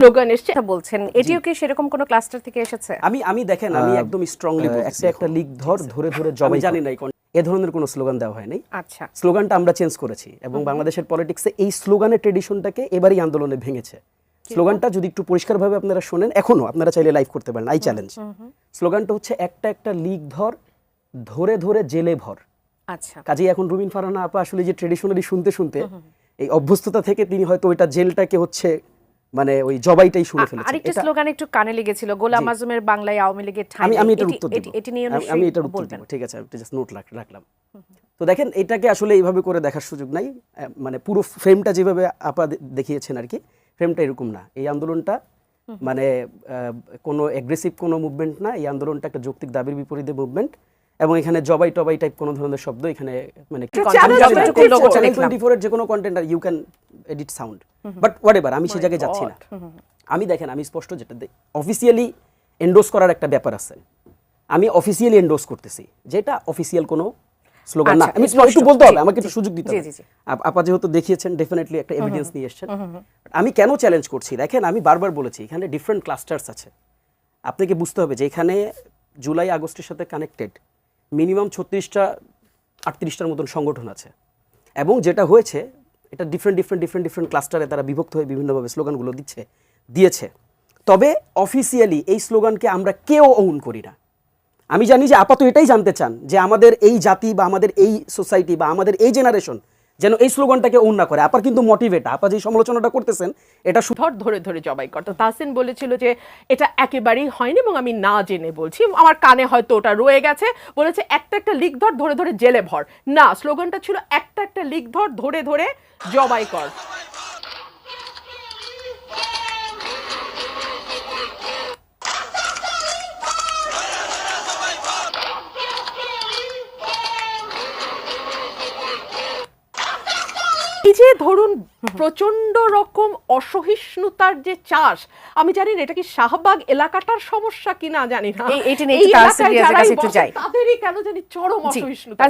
Slogan এসেছে বলছেন, এটিও কি সেরকম কোনো ক্লাস্টার থেকে এসেছে? আমি দেখেন আমি একদম স্ট্রংলি বলছি একটা লিগ ধরে ধরে জবাই জানি না এ ধরনের কোনো স্লোগান দেওয়া হয়নি। আচ্ছা, স্লোগানটা আমরা চেঞ্জ করেছি এবং বাংলাদেশের পলিটিক্সে এই স্লোগানের ট্রেডিশনটাকে এবারই আন্দোলনে ভেঙেছে। স্লোগানটা যদি একটু পরিষ্কারভাবে আপনারা শোনেন, এখনো আপনারা চাইলে লাইভ করতে পারেন, আই চ্যালেঞ্জ। স্লোগানটা হচ্ছে একটা লিগ ধরে ধরে জেলে ভর। আচ্ছা, কাজেই এখন রুমিন ফারহানা আপা আসলে যে ট্রেডিশনালি শুনতে এই অভ্যস্ততা থেকে তিনি হয়তো ওইটা জেলটাকে হচ্ছে মানে ওই জবাইটাই শুনে ফেলেছেন। আরেকটা স্লোগান একটু কানে লেগেছিল, গোলাম আজমের বাংলায় আওয়ামী লীগের ঠাঁই। আমি এটার উত্তর দেব, এটি নিয়ে আমি এটার উত্তর দেব, ঠিক আছে, আমি জাস্ট নোট রাখলাম। তো দেখেন এটাকে আসলে এইভাবে করে দেখার সুযোগ নাই, মানে পুরো ফ্রেমটা যেভাবে আপা দেখিয়েছেন আর কি, ফ্রেমটা এরকম না। এই আন্দোলনটা মানে কোনো অ্যাগ্রেসিভ কোনো মুভমেন্ট না, এই আন্দোলনটা একটা যৌক্তিক দাবির বিপরীতে মুভমেন্ট এবং এখানে জবাই টবাই টাইপ কোনো ধরনের শব্দ এখানে মানে চ্যানেল 24 এর যে কোনো content you can edit sound, but whatever, আমি সেই জায়গায় যাচ্ছি না। আমি দেখেন আমি স্পষ্ট যেটা অফিসিয়ালি এন্ডোর্স করার একটা ব্যাপার আছে, আমি অফিসিয়ালি এন্ডোর্স করতেছি, যেটা অফিসিয়াল কোনো স্লোগান না। আমি একটু বলতে হবে, আমাকে একটু সুযোগ দিতে হবে। আপা যেহেতু দেখিয়েছেন, ডেফিনেটলি একটা এভিডেন্স নিয়ে এসেছেন। আমি কেন চ্যালেঞ্জ করছি দেখেন, আমি বারবার বলেছি এখানে ডিফারেন্ট ক্লাস্টার্স আছে। আপনাকে বুঝতে হবে যে এখানে জুলাই আগস্টের সাথে কানেক্টেড মিনিমাম 36টা 38টার মতন সংগঠন আছে এবং যেটা হয়েছে এটা ডিফারেন্ট ক্লাস্টারে তারা বিভক্ত হয়ে বিভিন্নভাবে স্লোগানগুলো দিয়েছে। তবে অফিসিয়ালি এই স্লোগানকে আমরা কেউ ওন করি না। আমি জানি যে আপাতত এটাই জানতে চান যে আমাদের এই জাতি বা আমাদের এই সোসাইটি বা আমাদের এই জেনারেশন যেন এই স্লোগানটাকে ওন না করে। আপার কিন্তু মোটিভেট, আপা যে সমালোচনাটা করতেছেন এটা ধরে ধরে জবাই করতো। তাহসিন বলেছিল যে এটা একেবারেই হয়নি এবং আমি না জেনে বলছি, আমার কানে হয়তো ওটা রয়ে গেছে। বলেছে একটা লিগ ধরে ধরে জেলে ভর, না, স্লোগানটা ছিল একটা লিগ ধরে ধরে জবাই কর। এই যে ধরুন প্রচন্ড রকম অসহিষ্ণুতার যে চাষ, আমি জানি না এটা কি শাহবাগ এলাকাটার সমস্যা কিনা জানি না, তাদেরই কেন জানি চরম অসহিষ্ণুতা।